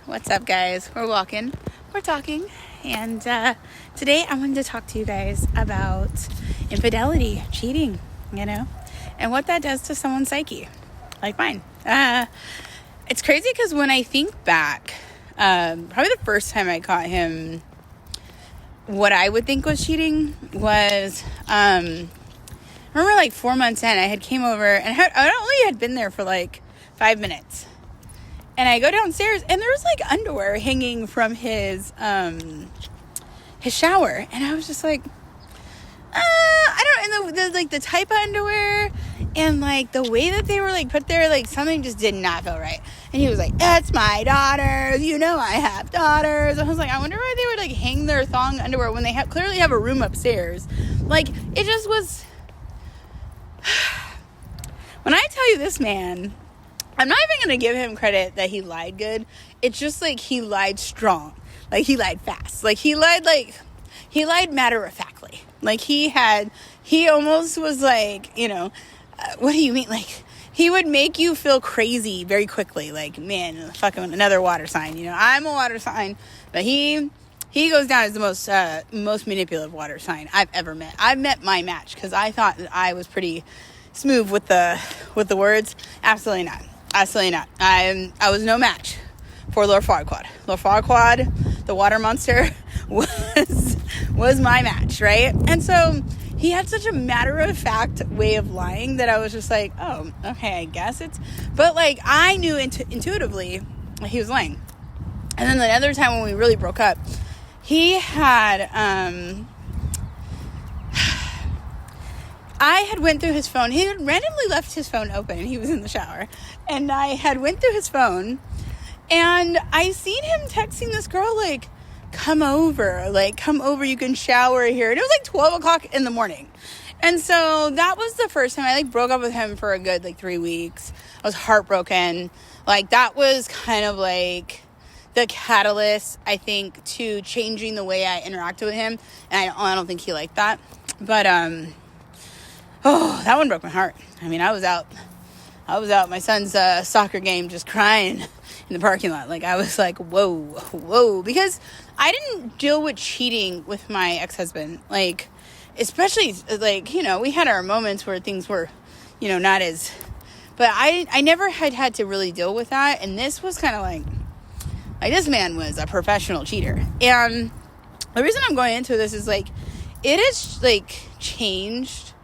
What's up, guys? We're walking, we're talking, and today I wanted to talk to you guys about infidelity, cheating, and what that does to someone's psyche, like mine. It's crazy because when I think back, probably the first time I caught him, what I would think was cheating was, I remember like 4 months in, I had came over, and I only had been there for like 5 minutes. And I go downstairs, and there was like underwear hanging from his shower, and I was just like, I don't. And the type of underwear, and like the way that they were like put there, like something just did not feel right. And he was like, "That's my daughters. You know I have daughters." And I was like, I wonder why they would like hang their thong underwear when they clearly have a room upstairs. Like it just was. When I tell you this man, I'm not even going to give him credit that he lied good. It's just like he lied strong. Like he lied fast. Like he lied matter-of-factly. Like he almost was like, what do you mean? Like he would make you feel crazy very quickly. Like, man, fucking another water sign. I'm a water sign, but he goes down as the most manipulative water sign I've ever met. I've met my match because I thought that I was pretty smooth with the words. Absolutely not. Absolutely not. I was no match for Lord Farquaad. Lord Farquaad, the water monster, was my match, right? And so he had such a matter-of-fact way of lying that I was just like, oh, okay, I guess it's... But, like, I knew intuitively he was lying. And then the other time when we really broke up, he had... I had went through his phone. He had randomly left his phone open, and he was in the shower. And I had went through his phone, and I seen him texting this girl, like, come over, you can shower here. And it was like 12 o'clock in the morning. And so that was the first time I, like, broke up with him for a good, like, 3 weeks. I was heartbroken. Like, that was kind of, like, the catalyst, I think, to changing the way I interacted with him. And I don't think he liked that. But, oh, that one broke my heart. I mean, I was out my son's soccer game just crying in the parking lot. Like, I was like, whoa. Because I didn't deal with cheating with my ex-husband. Like, especially, like, we had our moments where things were, not as... But I never had to really deal with that. And this was kind of like, this man was a professional cheater. And the reason I'm going into this is, like, it has, like, changed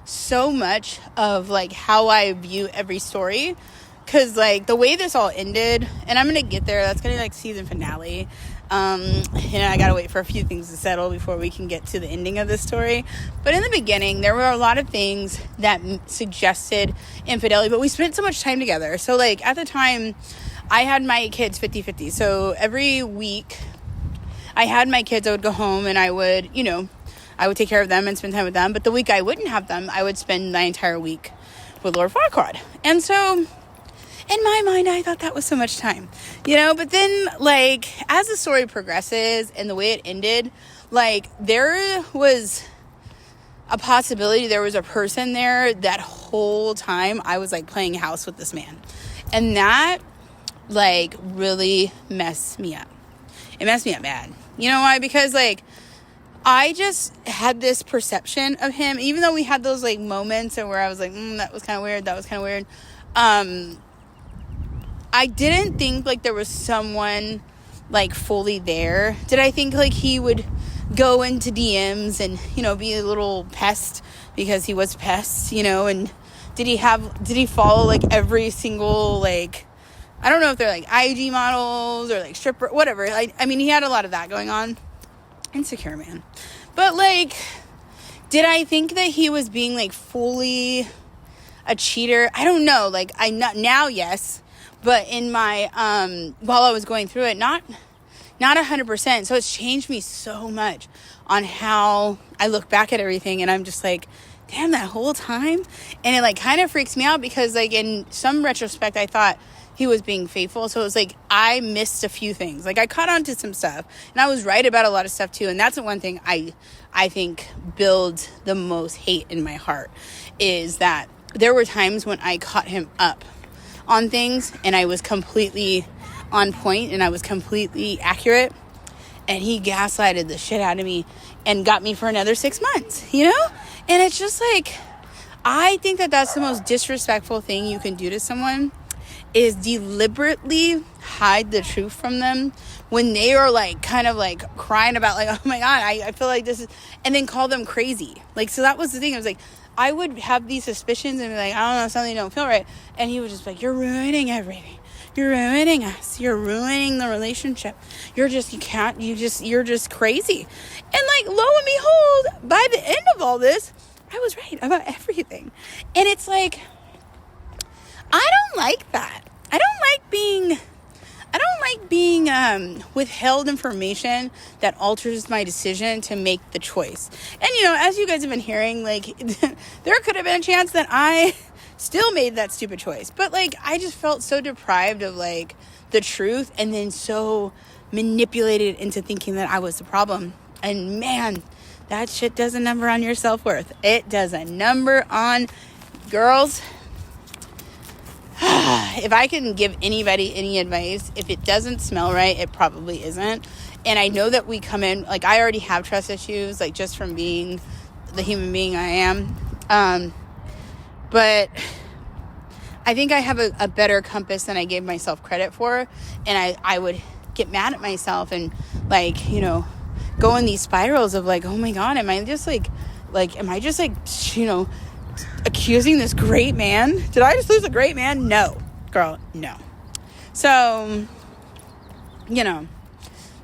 so much of like how I view every story, because like the way this all ended, and I'm gonna get there, that's gonna be like season finale, I gotta wait for a few things to settle before we can get to the ending of this story. But in the beginning there were a lot of things that suggested infidelity, but we spent so much time together. So like at the time I had my kids 50-50, so every week I had my kids, I would go home and I would I would take care of them and spend time with them. But the week I wouldn't have them, I would spend my entire week with Lord Farquaad. And so, in my mind, I thought that was so much time. But then, like, as the story progresses and the way it ended, like, there was a possibility there was a person there that whole time I was, like, playing house with this man. And that, like, really messed me up. It messed me up bad. You know why? Because, like, I just had this perception of him, even though we had those like moments where I was like, that was kind of weird. I didn't think like there was someone like fully there. Did I think like he would go into DMs and, be a little pest because he was pest, and did he follow like every single, like, I don't know if they're like IG models or like stripper, whatever. I mean, he had a lot of that going on. Insecure man. But like, did I think that he was being like fully a cheater? I don't know. Like, now, yes, but in my while I was going through it, not 100%. So it's changed me so much on how I look back at everything, and I'm just like, damn, that whole time. And it like kind of freaks me out because like in some retrospect I thought he was being faithful. So it was like I missed a few things. Like I caught on to some stuff, and I was right about a lot of stuff too. And that's the one thing I think builds the most hate in my heart, is that there were times when I caught him up on things and I was completely on point and I was completely accurate. And he gaslighted the shit out of me and got me for another 6 months, you know? And it's just like, I think that that's the most disrespectful thing you can do to someone, is deliberately hide the truth from them when they are like kind of like crying about like, oh my God, I feel like this is, and then call them crazy. Like, so that was the thing. I was like, I would have these suspicions and be like, I don't know, something don't feel right. And he was just like, you're ruining everything. You're ruining us. You're ruining the relationship. You're just crazy. And like, lo and behold, by the end of all this, I was right about everything. And it's like, I don't like that. I don't like being withheld information that alters my decision to make the choice. And, you know, as you guys have been hearing, like, there could have been a chance that I still made that stupid choice. But, like, I just felt so deprived of, like, the truth and then so manipulated into thinking that I was the problem. And, man, that shit does a number on your self-worth. It does a number on girls. If I can give anybody any advice, if it doesn't smell right, it probably isn't. And I know that we come in, like, I already have trust issues, like, just from being the human being I am. But I think I have a better compass than I gave myself credit for. And I would get mad at myself and, like, you know, go in these spirals of, like, oh my God, am I just accusing this great man? Did I just lose a great man? No, girl, no. So, you know,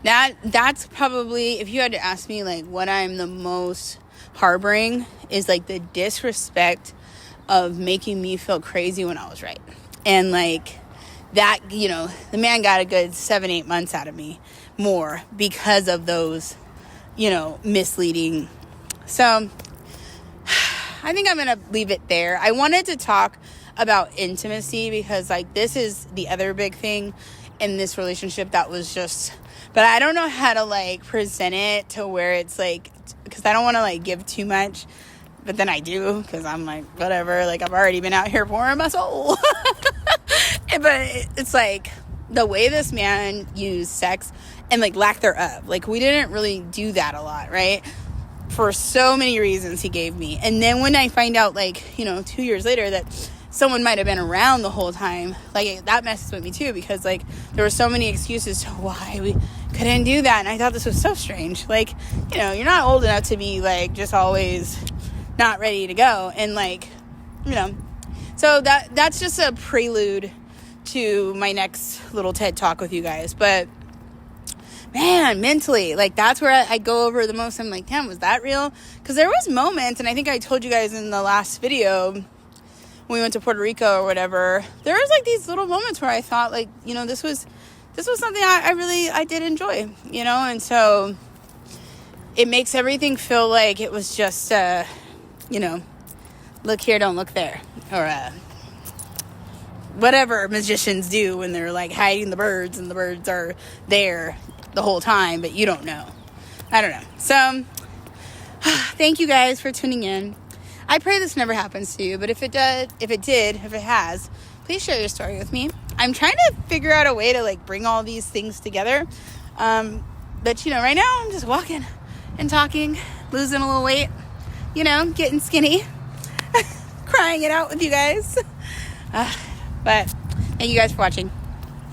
that's probably, if you had to ask me, like, what I'm the most harboring is, like, the disrespect of making me feel crazy when I was right. And, like, that, you know, the man got a good 7-8 months out of me more because of those, you know, misleading. So I think I'm going to leave it there. I wanted to talk about intimacy because, like, this is the other big thing in this relationship that was just, but I don't know how to, like, present it to where it's, like, because I don't want to, like, give too much, but then I do because I'm, like, whatever, like, I've already been out here pouring my soul. But it's, like, the way this man used sex and, like, lack thereof. Like, we didn't really do that a lot, right? For so many reasons he gave me. And then when I find out, like, you know, 2 years later that someone might have been around the whole time, like, that messes with me too, because, like, there were so many excuses to why we couldn't do that. And I thought this was so strange. Like, you know, you're not old enough to be, like, just always not ready to go. And, like, you know, so that's just a prelude to my next little TED Talk with you guys. But man, mentally, like, that's where I go over the most. I'm like, damn, was that real? Because there was moments, and I think I told you guys in the last video when we went to Puerto Rico or whatever, there was, like, these little moments where I thought, like, you know, this was something I did enjoy, you know. And so it makes everything feel like it was just you know, look here, don't look there, or whatever magicians do when they're, like, hiding the birds and the birds are there the whole time, but you don't know. I don't know. So thank you guys for tuning in. I pray this never happens to you, but if it has, please share your story with me. I'm trying to figure out a way to, like, bring all these things together. But, you know, right now I'm just walking and talking, losing a little weight, you know, getting skinny, crying it out with you guys. But thank you guys for watching.